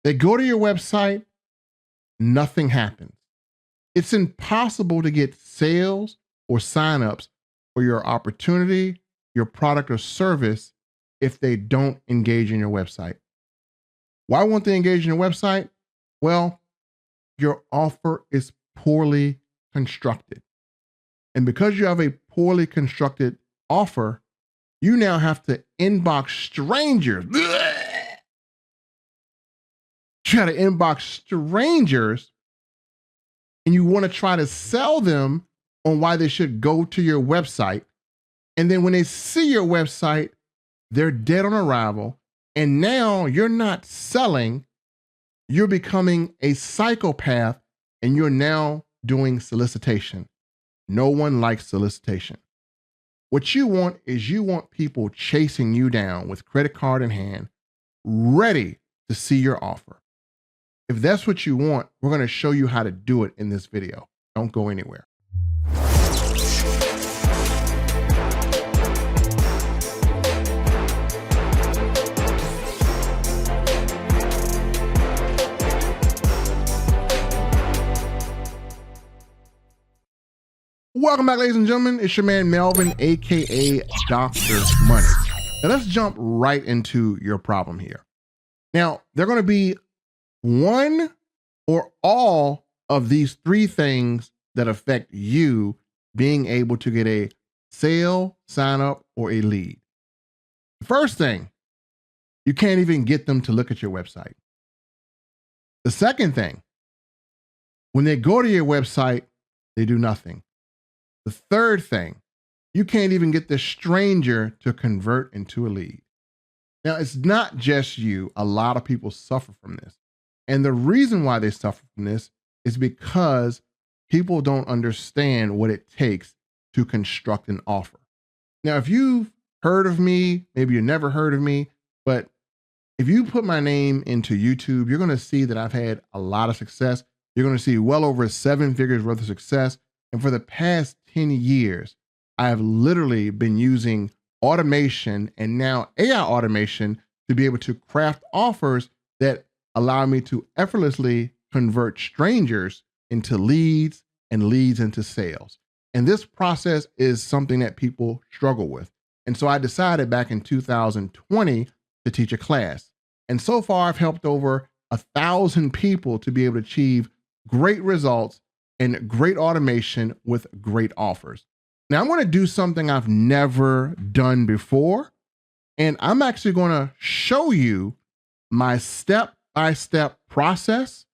They go to your website, nothing happens. It's impossible to get sales or signups for your opportunity, your product or service if they don't engage in your website. Why won't they engage in your website? Well, your offer is poorly constructed. And because you have a poorly constructed offer, you now have to inbox strangers. You got to inbox strangers and you want to try to sell them on why they should go to your website. And then when they see your website, they're dead on arrival. And now you're not selling, you're becoming a psychopath, and you're now doing solicitation. No one likes solicitation. What you want is you want people chasing you down with credit card in hand, ready to see your offer. If that's what you want, we're going to show you how to do it in this video. Don't go anywhere. Welcome back, ladies and gentlemen. It's your man Melvin, aka Dr. Money. Now let's jump right into your problem here. Now, they're going to be one or all of these three things that affect you being able to get a sale, sign up, or a lead. The first thing, you can't even get them to look at your website. The second thing, when they go to your website, they do nothing. The third thing, you can't even get the stranger to convert into a lead. Now, it's not just you. A lot of people suffer from this. And the reason why they suffer from this is because people don't understand what it takes to construct an offer. Now, if you've heard of me, maybe you never heard of me, but if you put my name into YouTube, you're going to see that I've had a lot of success. You're going to see well over 7 figures worth of success. And for the past 10 years, I have literally been using automation and now AI automation to be able to craft offers that allow me to effortlessly convert strangers into leads and leads into sales. And this process is something that people struggle with. And so I decided back in 2020 to teach a class. And so far, I've helped over 1,000 people to be able to achieve great results and great automation with great offers. Now, I'm going to do something I've never done before. And I'm actually going to show you my step-by-step process.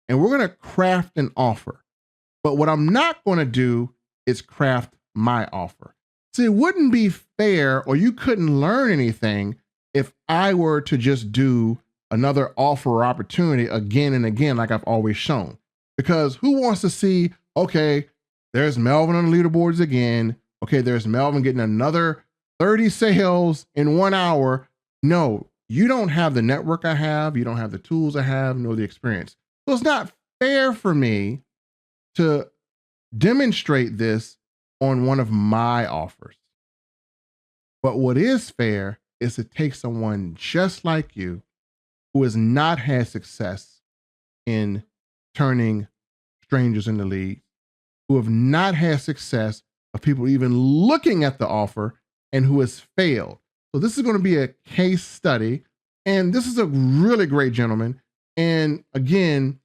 And we're going to craft an offer. But what I'm not going to do is craft my offer. See, it wouldn't be fair, or you couldn't learn anything if I were to just do another offer or opportunity again and again, like I've always shown. Because who wants to see, okay, there's Melvin on the leaderboards again. Okay, there's Melvin getting another 30 sales in 1 hour. No, you don't have the network I have. You don't have the tools I have, nor the experience. So it's not fair for me to demonstrate this on one of my offers. But what is fair is to take someone just like you who has not had success in turning strangers into leads, who have not had success of people even looking at the offer, and who has failed. So this is going to be a case study. And this is a really great gentleman. And again,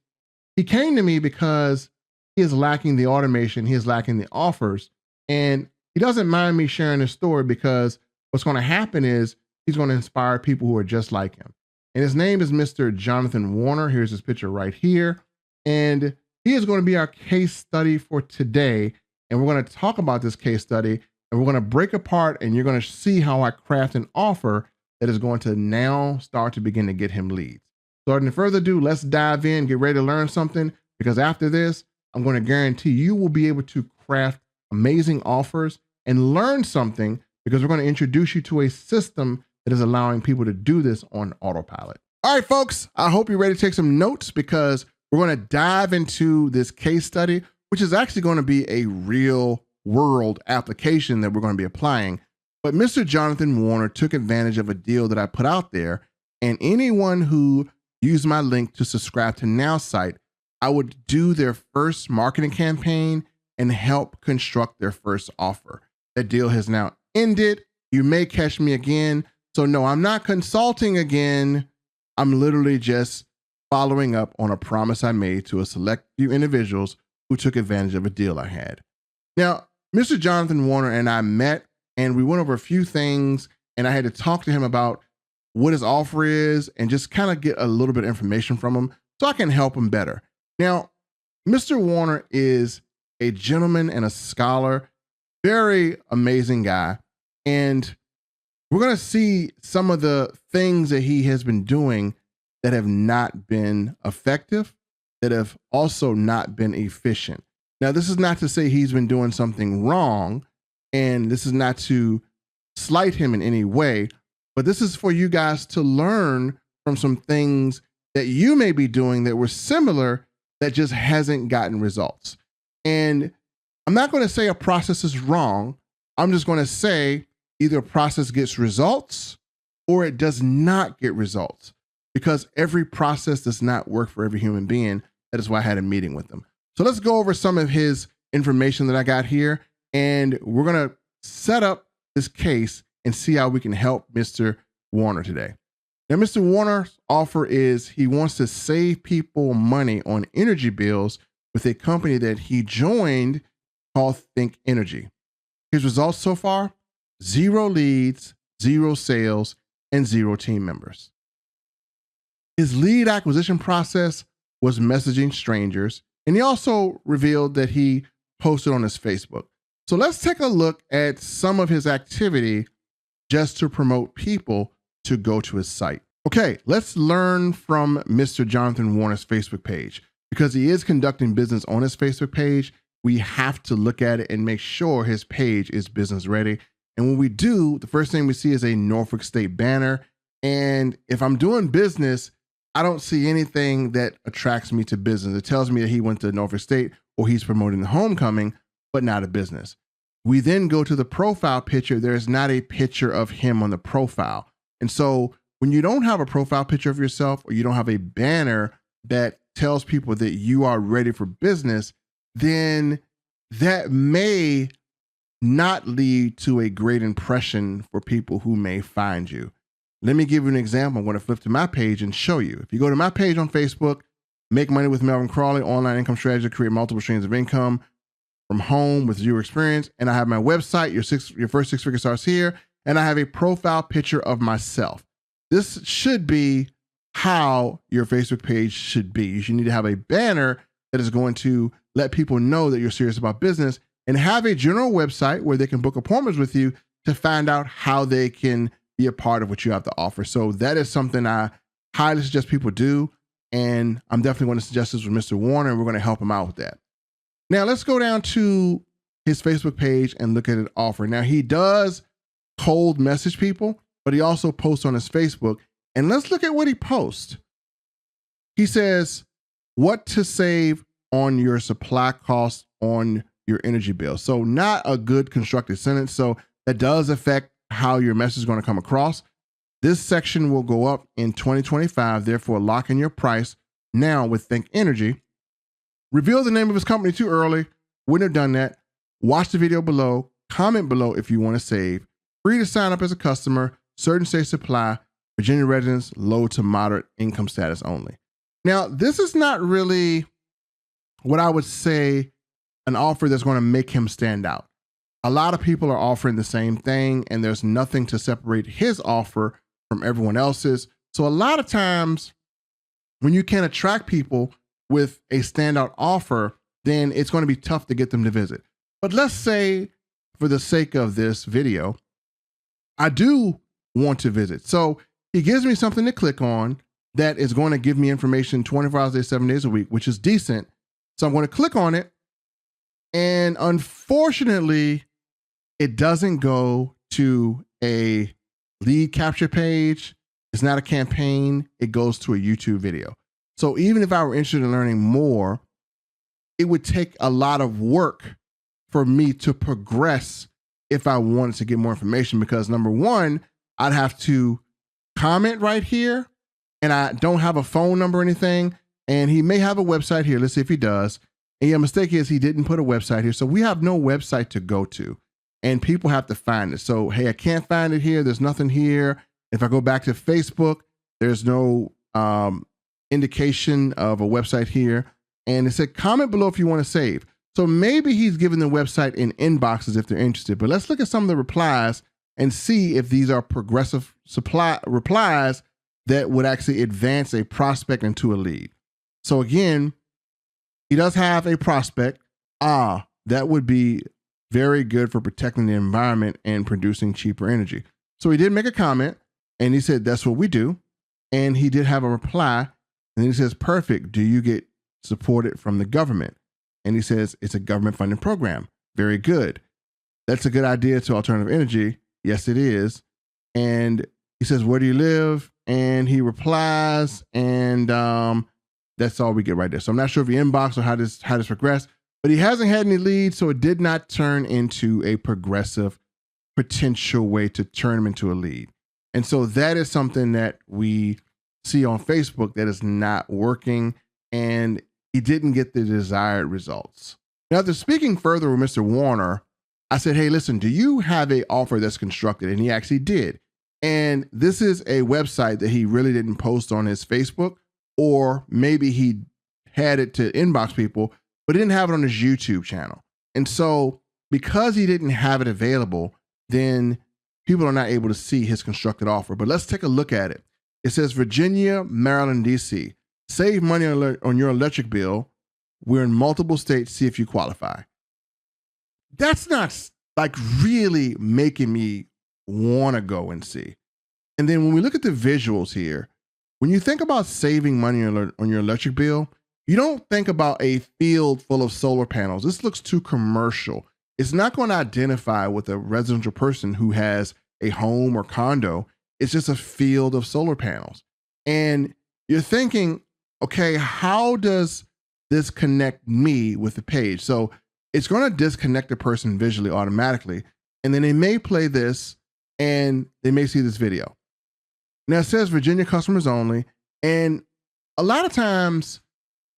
he came to me because he is lacking the automation. He is lacking the offers. And he doesn't mind me sharing his story because what's going to happen is he's going to inspire people who are just like him. And his name is Mr. Jonathan Warner. Here's his picture right here. And he is going to be our case study for today. And we're going to talk about this case study, and we're going to break apart, and you're going to see how I craft an offer that is going to now start to begin to get him leads. So without further ado, let's dive in, get ready to learn something, because after this, I'm going to guarantee you will be able to craft amazing offers and learn something, because we're going to introduce you to a system that is allowing people to do this on autopilot. All right, folks, I hope you're ready to take some notes, because we're going to dive into this case study, which is actually going to be a real world application that we're going to be applying. But Mr. Jonathan Warner took advantage of a deal that I put out there, and anyone who use my link to subscribe to Now site, I would do their first marketing campaign and help construct their first offer. That deal has now ended. You may catch me again. So no, I'm not consulting again. I'm literally just following up on a promise I made to a select few individuals who took advantage of a deal I had. Now, Mr. Jonathan Warner and I met and we went over a few things, and I had to talk to him about what his offer is and just kind of get a little bit of information from him so I can help him better. Now, Mr. Warner is a gentleman and a scholar, very amazing guy. And we're going to see some of the things that he has been doing that have not been effective, that have also not been efficient. Now, this is not to say he's been doing something wrong, and this is not to slight him in any way, but this is for you guys to learn from some things that you may be doing that were similar that just hasn't gotten results. And I'm not going to say a process is wrong. I'm just going to say either a process gets results or it does not get results, because every process does not work for every human being. That is why I had a meeting with them. So let's go over some of his information that I got here, and we're going to set up this case and see how we can help Mr. Warner today. Now, Mr. Warner's offer is he wants to save people money on energy bills with a company that he joined called Think Energy. His results so far: 0 leads, 0 sales, and 0 team members. His lead acquisition process was messaging strangers, and he also revealed that he posted on his Facebook. So let's take a look at some of his activity just to promote people to go to his site. Okay, let's learn from Mr. Jonathan Warner's Facebook page. Because he is conducting business on his Facebook page, we have to look at it and make sure his page is business ready. And when we do, the first thing we see is a Norfolk State banner. And if I'm doing business, I don't see anything that attracts me to business. It tells me that he went to Norfolk State or he's promoting the homecoming, but not a business. We then go to the profile picture. There's not a picture of him on the profile. And so when you don't have a profile picture of yourself, or you don't have a banner that tells people that you are ready for business, then that may not lead to a great impression for people who may find you. Let me give you an example. I'm going to flip to my page and show you. If you go to my page on Facebook, Make Money with Melvin Crawley, online income strategy to create multiple streams of income from home with 0 experience. And I have my website, your first 6 figure starts here. And I have a profile picture of myself. This should be how your Facebook page should be. You should need to have a banner that is going to let people know that you're serious about business, and have a general website where they can book appointments with you to find out how they can be a part of what you have to offer. So that is something I highly suggest people do. And I'm definitely going to suggest this with Mr. Warner, and we're going to help him out with that. Now let's go down to his Facebook page and look at an offer. Now he does cold message people, but he also posts on his Facebook. And let's look at what he posts. He says, what to save on your supply costs on your energy bill. So not a good constructed sentence. So that does affect how your message is going to come across. This section will go up in 2025. Therefore, lock in your price now with Think Energy. Reveal the name of his company too early. Wouldn't have done that. Watch the video below. Comment below if you want to save. Free to sign up as a customer. Certain states apply. Virginia residents, low to moderate income status only. Now, this is not really what I would say an offer that's going to make him stand out. A lot of people are offering the same thing, and there's nothing to separate his offer from everyone else's. So a lot of times when you can attract people with a standout offer, then it's going to be tough to get them to visit. But let's say, for the sake of this video, I do want to visit. So he gives me something to click on that is going to give me information 24 hours a day, 7 days a week, which is decent. So I'm going to click on it. And unfortunately, it doesn't go to a lead capture page. It's not a campaign. It goes to a YouTube video. So even if I were interested in learning more, it would take a lot of work for me to progress if I wanted to get more information, because number one, I'd have to comment right here and I don't have a phone number or anything, and he may have a website here. Let's see if he does. And the mistake is he didn't put a website here. So we have no website to go to, and people have to find it. So, hey, I can't find it here. There's nothing here. If I go back to Facebook, there's no indication of a website here. And it said, comment below if you want to save. So maybe he's given the website in inboxes if they're interested. But let's look at some of the replies and see if these are progressive replies that would actually advance a prospect into a lead. So again, he does have a prospect. That would be very good for protecting the environment and producing cheaper energy. So he did make a comment and he said, that's what we do. And he did have a reply. And then he says, perfect. Do you get supported from the government? And he says, it's a government funded program. Very good. That's a good idea to alternative energy. Yes, it is. And he says, where do you live? And he replies, and that's all we get right there. So I'm not sure if he inboxed or how this progressed, but he hasn't had any leads, so it did not turn into a progressive potential way to turn him into a lead. And so that is something that we see on Facebook that is not working, and he didn't get the desired results. Now, after speaking further with Mr. Warner, I said, hey, listen, do you have an offer that's constructed? And he actually did. And this is a website that he really didn't post on his Facebook, or maybe he had it to inbox people, but didn't have it on his YouTube channel. And so because he didn't have it available, then people are not able to see his constructed offer. But let's take a look at it. It says Virginia, Maryland, DC. Save money on your electric bill. We're in multiple states. See if you qualify. That's not like really making me want to go and see. And then when we look at the visuals here, when you think about saving money on your electric bill, you don't think about a field full of solar panels. This looks too commercial. It's not going to identify with a residential person who has a home or condo. It's just a field of solar panels. And you're thinking, okay, how does this connect me with the page? So it's going to disconnect the person visually automatically. And then they may play this and they may see this video. Now it says Virginia customers only. And a lot of times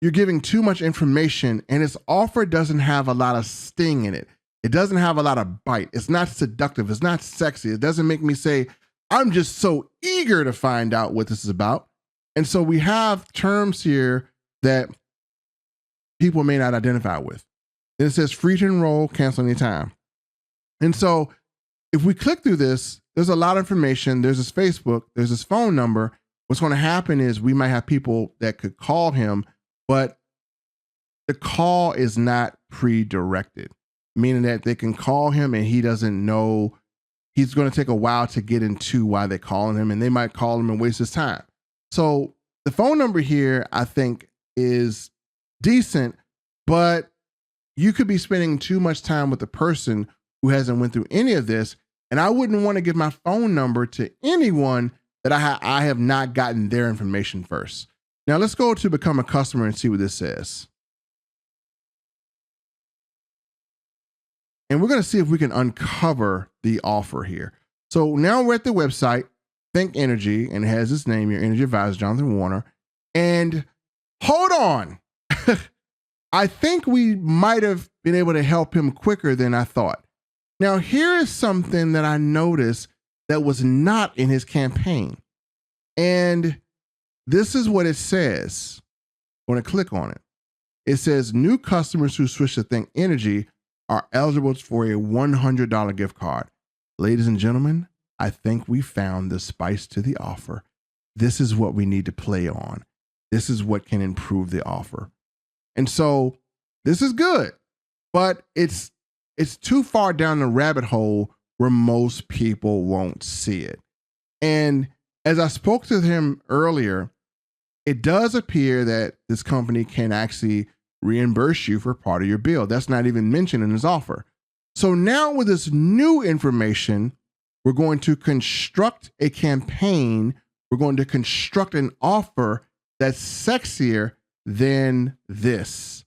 you're giving too much information and its offer doesn't have a lot of sting in it. It doesn't have a lot of bite. It's not seductive. It's not sexy. It doesn't make me say, I'm just so eager to find out what this is about. And so we have terms here that people may not identify with. Then it says free to enroll, cancel anytime. And so if we click through this, there's a lot of information. There's his Facebook, there's his phone number. What's going to happen is we might have people that could call him, but the call is not pre-directed, meaning that they can call him and he doesn't know. He's going to take a while to get into why they're calling him, and they might call him and waste his time. So the phone number here, I think, is decent, but you could be spending too much time with the person who hasn't went through any of this. And I wouldn't want to give my phone number to anyone that I have not gotten their information first. Now let's go to become a customer and see what this says. And we're going to see if we can uncover the offer here. So now we're at the website, Think Energy, and it has its name, your energy advisor, Jonathan Warner. And hold on. I think we might have been able to help him quicker than I thought. Now, here is something that I noticed that was not in his campaign. And this is what it says. I'm going to click on it. It says new customers who switch to Think Energy are eligible for a $100 gift card. Ladies and gentlemen, I think we found the spice to the offer. This is what we need to play on. This is what can improve the offer. And so this is good, but it's too far down the rabbit hole where most people won't see it. And as I spoke to him earlier, it does appear that this company can actually reimburse you for part of your bill. That's not even mentioned in his offer. So now with this new information, we're going to construct a campaign. We're going to construct an offer that's sexier than this.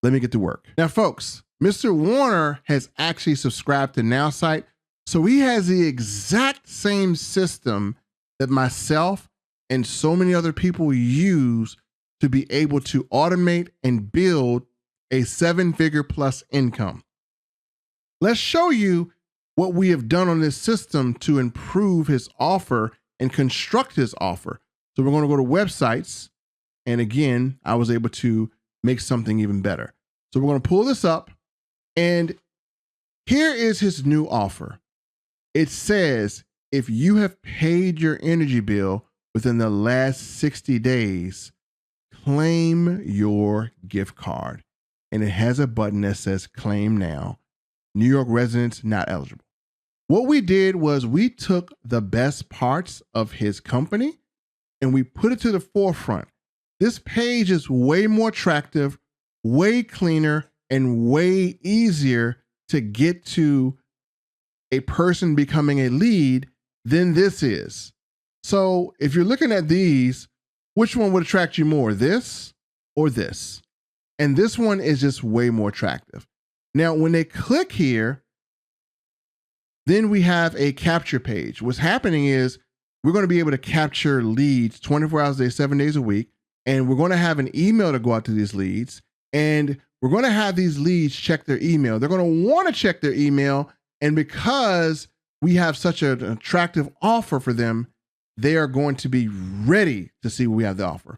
Let me get to work. Now, folks, Mr. Warner has actually subscribed to NowSite. So he has the exact same system that myself and so many other people use to be able to automate and build a 7-figure plus income. Let's show you what we have done on this system to improve his offer and construct his offer. So we're going to go to websites. And again, I was able to make something even better. So we're going to pull this up, and here is his new offer. It says, if you have paid your energy bill within the last 60 days, claim your gift card. And it has a button that says claim now. New York residents not eligible. What we did was we took the best parts of his company and we put it to the forefront. This page is way more attractive, way cleaner, and way easier to get to a person becoming a lead than this is. So if you're looking at these, which one would attract you more, this or this? And this one is just way more attractive. Now, when they click here, then we have a capture page. What's happening is we're going to be able to capture leads 24 hours a day, 7 days a week. And we're going to have an email to go out to these leads. And we're going to have these leads check their email. They're going to want to check their email. And because we have such an attractive offer for them, they are going to be ready to see what we have to offer.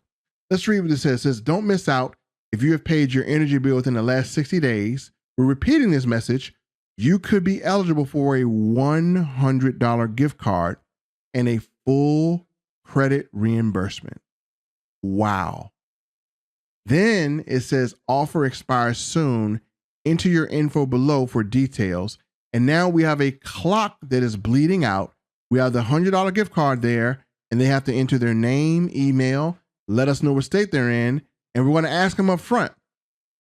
Let's read what this says. It says, don't miss out. If you have paid your energy bill within the last 60 days, we're repeating this message. You could be eligible for a $100 gift card and a full credit reimbursement. Wow. Then it says offer expires soon. Enter your info below for details. And now we have a clock that is bleeding out. We have the $100 gift card there, and they have to enter their name, email, let us know what state they're in, and we're going to ask them up front,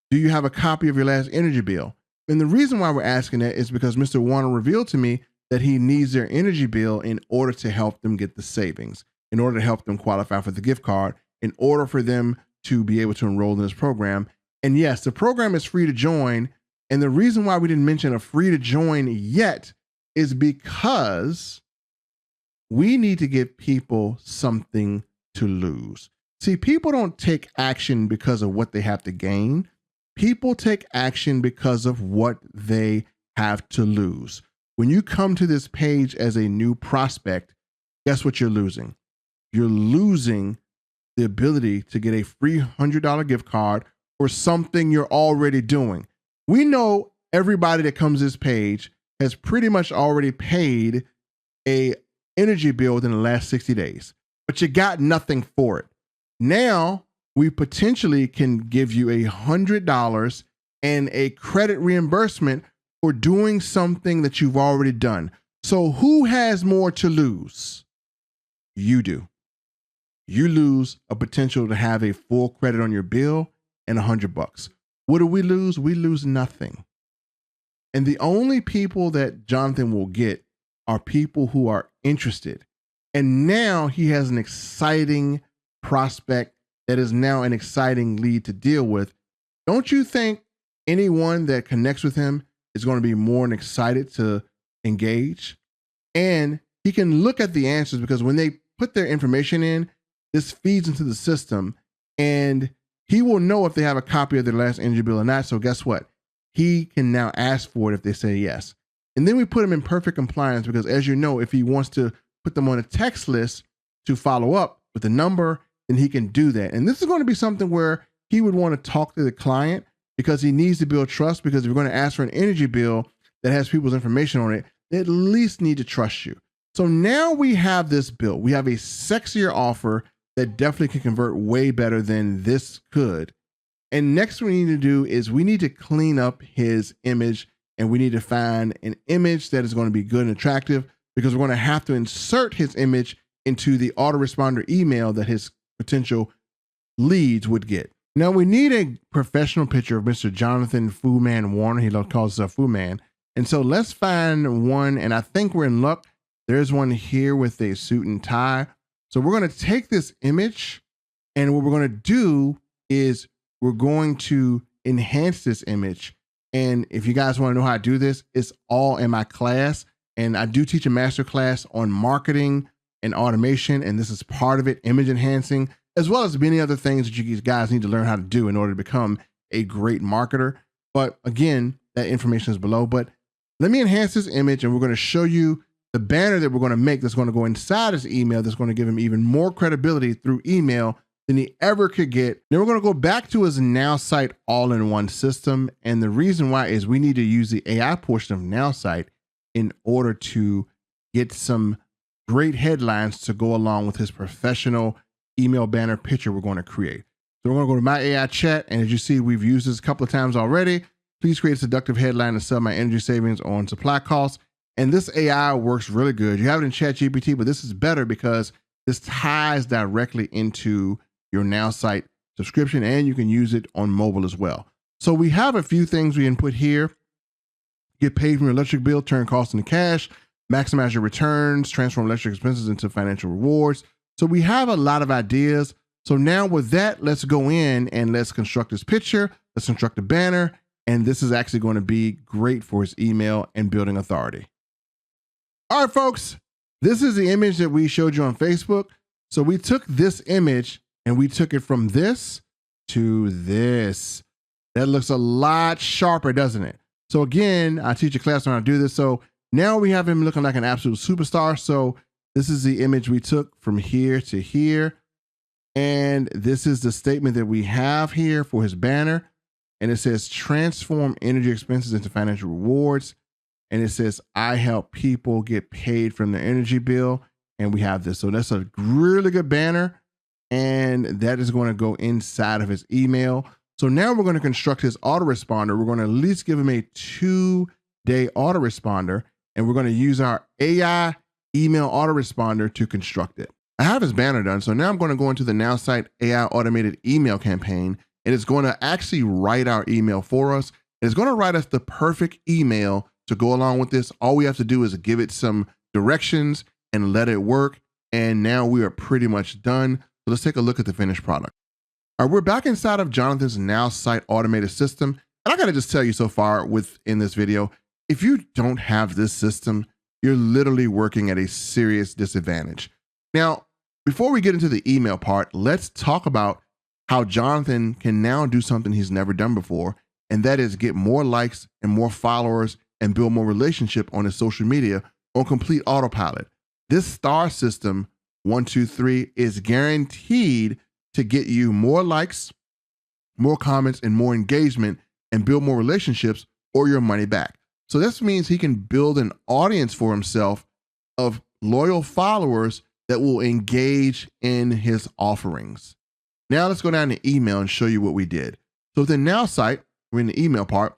do you have a copy of your last energy bill? And the reason why we're asking that is because Mr. Warner revealed to me that he needs their energy bill in order to help them get the savings, in order to help them qualify for the gift card, in order for them to be able to enroll in this program. And yes, the program is free to join. And the reason why we didn't mention a free to join yet is because we need to give people something to lose. See, people don't take action because of what they have to gain. People take action because of what they have to lose. When you come to this page as a new prospect, guess what you're losing? You're losing the ability to get a free $100 gift card for something you're already doing. We know everybody that comes to this page has pretty much already paid a energy bill within the last 60 days, but you got nothing for it. Now we potentially can give you $100 and a credit reimbursement for doing something that you've already done. So who has more to lose? You do. You lose a potential to have a full credit on your bill and $100. What do we lose? We lose nothing. And the only people that Jonathan will get are people who are interested. And now he has an exciting prospect that is now an exciting lead to deal with. Don't you think anyone that connects with him is going to be more than excited to engage? And he can look at the answers because when they put their information in, this feeds into the system and he will know if they have a copy of their last energy bill or not. So guess what? He can now ask for it if they say yes. And then we put him in perfect compliance because, as you know, if he wants to put them on a text list to follow up with the number, then he can do that. And this is going to be something where he would want to talk to the client because he needs to build trust, because if you're going to ask for an energy bill that has people's information on it, they at least need to trust you. So now we have this bill. We have a sexier offer that definitely can convert way better than this could. And next we need to do is we need to clean up his image, and we need to find an image that is going to be good and attractive, because we're going to have to insert his image into the autoresponder email that his potential leads would get. Now we need a professional picture of Mr. Jonathan Fu Man Warner. He calls himself Fu Man. And so let's find one, and I think we're in luck. There's one here with a suit and tie. So we're going to take this image, and what we're going to do is we're going to enhance this image. And if you guys want to know how I do this, it's all in my class. And I do teach a master class on marketing and automation, and this is part of it, image enhancing, as well as many other things that you guys need to learn how to do in order to become a great marketer. But again, that information is below. But let me enhance this image, and we're going to show you the banner that we're going to make that's going to go inside his email that's going to give him even more credibility through email than he ever could get. Then we're going to go back to his Now site all-in-one system. And the reason why is we need to use the AI portion of Now site in order to get some great headlines to go along with his professional email banner picture we're going to create. So we're going to go to my AI chat. And as you see, we've used this a couple of times already. Please create a seductive headline to sell my energy savings on supply costs. And this AI works really good. You have it in ChatGPT, but this is better because this ties directly into your Now site subscription, and you can use it on mobile as well. So we have a few things we input here. Get paid from your electric bill, turn costs into cash, maximize your returns, transform electric expenses into financial rewards. So we have a lot of ideas. So now with that, let's go in and let's construct this picture. Let's construct a banner. And this is actually going to be great for his email and building authority. All right, folks, this is the image that we showed you on Facebook. So we took this image and we took it from this to this. That looks a lot sharper, doesn't it? So again, I teach a class on how to do this. So now we have him looking like an absolute superstar. So this is the image we took from here to here. And this is the statement that we have here for his banner. And it says, transform energy expenses into financial rewards. And it says, I help people get paid from their energy bill. And we have this. So that's a really good banner. And that is going to go inside of his email. So now we're going to construct his autoresponder. We're going to at least give him a 2-day autoresponder. And we're going to use our AI email autoresponder to construct it. I have his banner done. So now I'm going to go into the Now site AI automated email campaign. And it's going to actually write our email for us. And it's going to write us the perfect email to go along with this. All we have to do is give it some directions and let it work. And now we are pretty much done. So let's take a look at the finished product. All right, we're back inside of Jonathan's Now site automated system. And I got to just tell you so far within this video, if you don't have this system, you're literally working at a serious disadvantage. Now, before we get into the email part, let's talk about how Jonathan can now do something he's never done before. And that is get more likes and more followers and build more relationship on his social media on complete autopilot. This star system, 1, 2, 3, is guaranteed to get you more likes, more comments, and more engagement and build more relationships or your money back. So this means he can build an audience for himself of loyal followers that will engage in his offerings. Now let's go down to email and show you what we did. So within Now site, we're in the email part.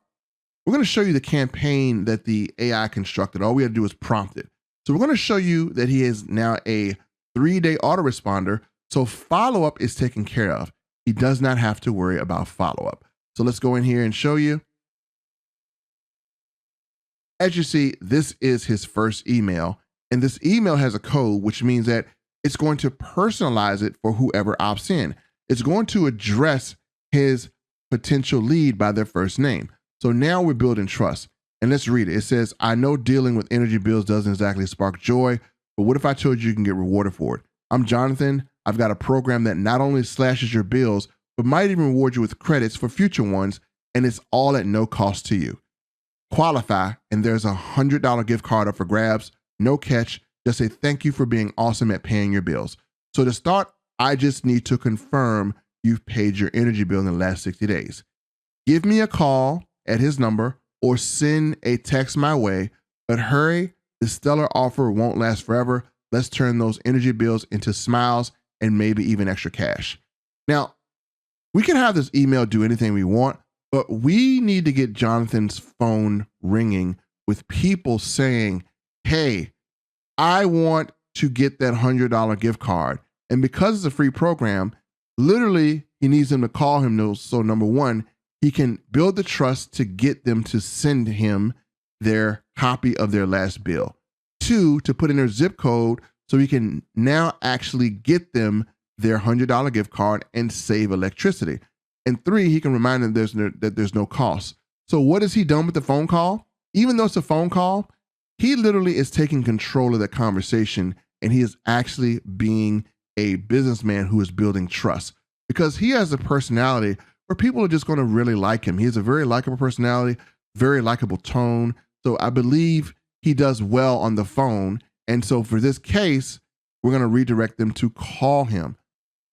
We're going to show you the campaign that the AI constructed. All we have to do is prompt it. So we're going to show you that he is now a 3-day autoresponder. So follow-up is taken care of. He does not have to worry about follow-up. So let's go in here and show you. As you see, this is his first email. And this email has a code, which means that it's going to personalize it for whoever opts in. It's going to address his potential lead by their first name. So now we're building trust. And let's read it. It says, I know dealing with energy bills doesn't exactly spark joy, but what if I told you you can get rewarded for it? I'm Jonathan. I've got a program that not only slashes your bills, but might even reward you with credits for future ones, and it's all at no cost to you. Qualify, and there's a $100 gift card up for grabs. No catch. Just say thank you for being awesome at paying your bills. So to start, I just need to confirm you've paid your energy bill in the last 60 days. Give me a call at his number or send a text my way, but hurry, the stellar offer won't last forever. Let's turn those energy bills into smiles and maybe even extra cash. Now, we can have this email do anything we want, but we need to get Jonathan's phone ringing with people saying, hey, I want to get that $100 gift card. And because it's a free program, literally he needs them to call him. So number one, he can build the trust to get them to send him their copy of their last bill. 2, to put in their zip code so he can now actually get them their $100 gift card and save electricity. And 3, he can remind them that there's no cost. So what has he done with the phone call? Even though it's a phone call, he literally is taking control of that conversation and he is actually being a businessman who is building trust, because he has a personality where people are just going to really like him. He has a very likable personality, very likable tone. So I believe he does well on the phone. And so for this case, we're going to redirect them to call him.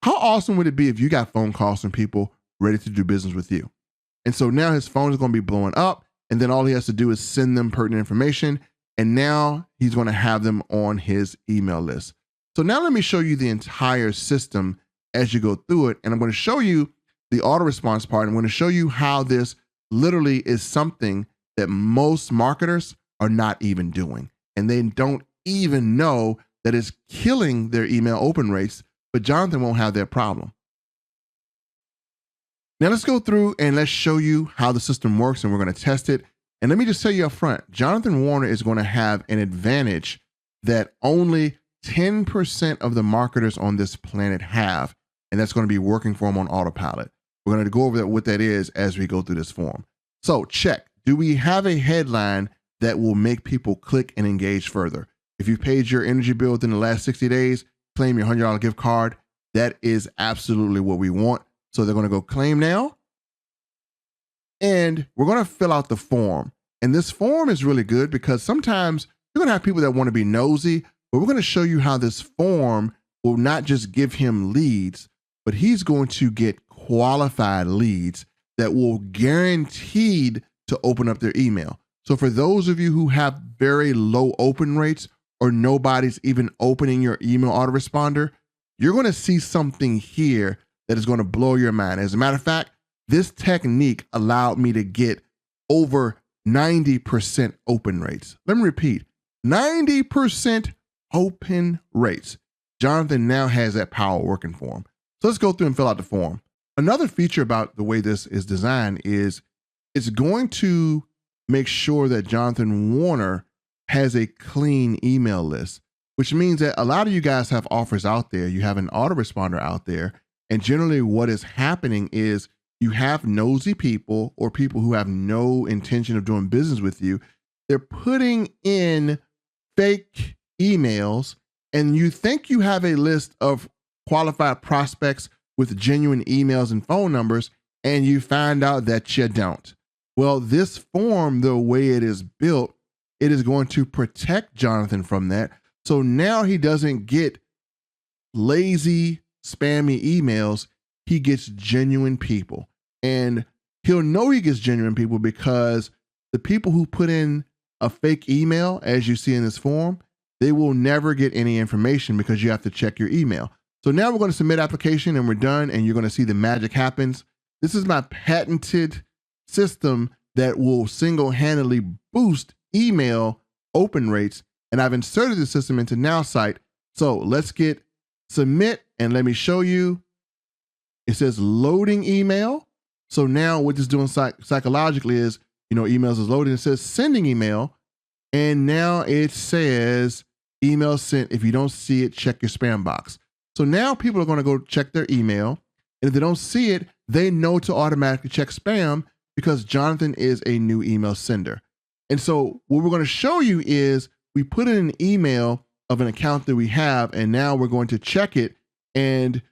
How awesome would it be if you got phone calls from people ready to do business with you? And so now his phone is going to be blowing up, and then all he has to do is send them pertinent information. And now he's going to have them on his email list. So now let me show you the entire system as you go through it. And I'm going to show you the auto response part. I'm going to show you how this literally is something that most marketers are not even doing. And they don't even know that it's killing their email open rates, but Jonathan won't have that problem. Now let's go through and let's show you how the system works, and we're going to test it. And let me just tell you up front, Jonathan Warner is going to have an advantage that only 10% of the marketers on this planet have, and that's going to be working for him on autopilot. We're going to go over what that is as we go through this form. So check, do we have a headline that will make people click and engage further? If you paid your energy bill within the last 60 days, claim your $100 gift card. That is absolutely what we want. So they're going to go claim now. And we're going to fill out the form. And this form is really good because sometimes you're going to have people that want to be nosy, but we're going to show you how this form will not just give him leads, but he's going to get qualified leads that will guaranteed to open up their email. So for those of you who have very low open rates or nobody's even opening your email autoresponder, you're going to see something here that is going to blow your mind. As a matter of fact, this technique allowed me to get over 90% open rates. Let me repeat, 90% open rates. Jonathan now has that power working for him. So let's go through and fill out the form. Another feature about the way this is designed is it's going to make sure that Jonathan Warner has a clean email list, which means that a lot of you guys have offers out there. You have an autoresponder out there. And generally what is happening is you have nosy people or people who have no intention of doing business with you. They're putting in fake emails, and you think you have a list of qualified prospects with genuine emails and phone numbers, and you find out that you don't. Well, this form, the way it is built, it is going to protect Jonathan from that. So now he doesn't get lazy, spammy emails. He gets genuine people. And he'll know he gets genuine people because the people who put in a fake email, as you see in this form, they will never get any information because you have to check your email. So now we're going to submit application and we're done, and you're going to see the magic happens. This is my patented system that will single-handedly boost email open rates. And I've inserted the system into NowSite. So let's get submit, and let me show you. It says loading email. So now what this is doing psychologically is, emails is loading. It says sending email. And now it says email sent. If you don't see it, check your spam box. So now people are going to go check their email. And if they don't see it, they know to automatically check spam because Jonathan is a new email sender. And so what we're going to show you is we put in an email of an account that we have, and now we're going to check it. And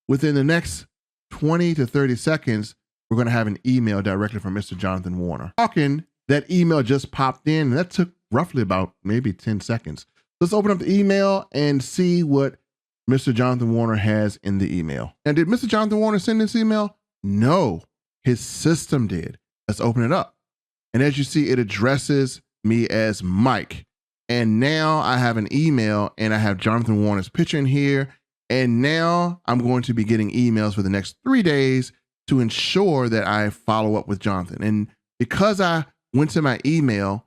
within the next 20 to 30 seconds, we're going to have an email directly from Mr. Jonathan Warner. That email just popped in, and that took roughly about maybe 10 seconds. Let's open up the email and see what Mr. Jonathan Warner has in the email. And did Mr. Jonathan Warner send this email? No, his system did. Let's open it up. And as you see, it addresses me as Mike. And now I have an email and I have Jonathan Warner's picture in here. And now I'm going to be getting emails for the next 3 days to ensure that I follow up with Jonathan. And because I went to my email,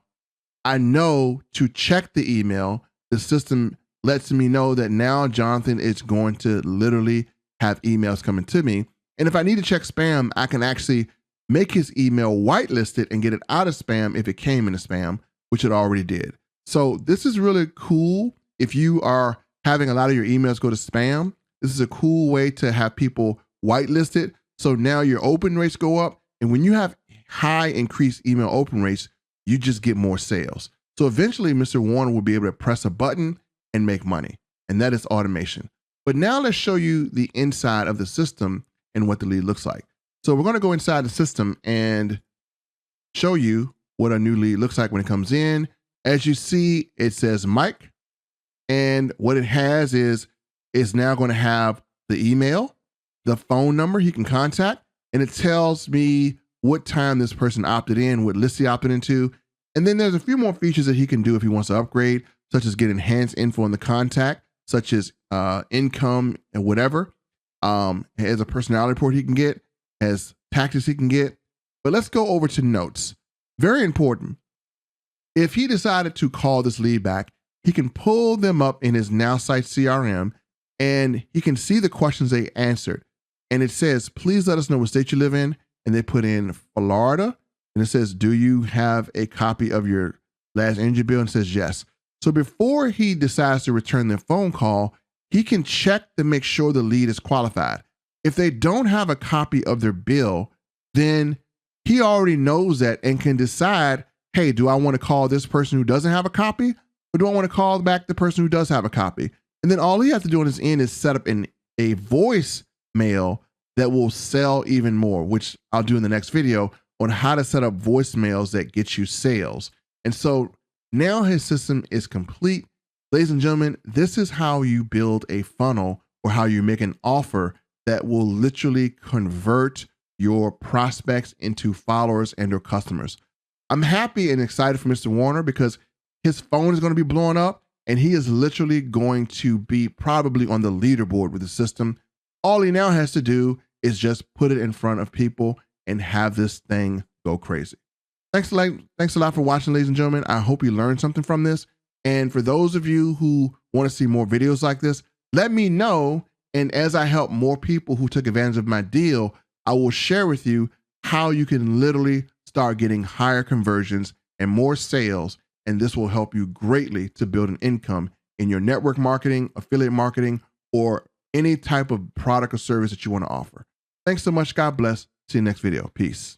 I know to check the email. The system lets me know that now Jonathan is going to literally have emails coming to me. And if I need to check spam, I can actually make his email whitelisted and get it out of spam if it came into spam, which it already did. So this is really cool. If you are having a lot of your emails go to spam, this is a cool way to have people whitelisted. So now your open rates go up. And when you have high increased email open rates, you just get more sales. So eventually Mr. Warner will be able to press a button and make money. and that is automation. But now let's show you the inside of the system and what the lead looks like. So we're going to go inside the system and show you what a new lead looks like when it comes in. As you see, it says Mike, and what it has is it's now going to have the email, the phone number he can contact, and it tells me what time this person opted in, what list he opted into. And then there's a few more features that he can do if he wants to upgrade, such as get enhanced info in the contact, such as income and whatever. Has a personality report he can get, has tactics he can get. But let's go over to notes. Very important. If he decided to call this lead back, he can pull them up in his Now Site CRM, and he can see the questions they answered. And it says, please let us know what state you live in. And they put in Florida. And it says, do you have a copy of your last energy bill? And it says yes. So before he decides to return their phone call, he can check to make sure the lead is qualified. If they don't have a copy of their bill, then he already knows that and can decide, hey, do I want to call this person who doesn't have a copy, or do I want to call back the person who does have a copy? And then all he has to do on his end is set up a voicemail that will sell even more, which I'll do in the next video on how to set up voicemails that get you sales. And so now his system is complete. Ladies and gentlemen, this is how you build a funnel, or how you make an offer that will literally convert your prospects into followers and or customers. I'm happy and excited for Mr. Warner because his phone is going to be blowing up, and he is literally going to be probably on the leaderboard with the system. All he now has to do is just put it in front of people and have this thing go crazy. Thanks a lot for watching, ladies and gentlemen. I hope you learned something from this. And for those of you who want to see more videos like this, let me know. And as I help more people who took advantage of my deal, I will share with you how you can literally start getting higher conversions and more sales. And this will help you greatly to build an income in your network marketing, affiliate marketing, or any type of product or service that you want to offer. Thanks so much. God bless. See you next video. Peace.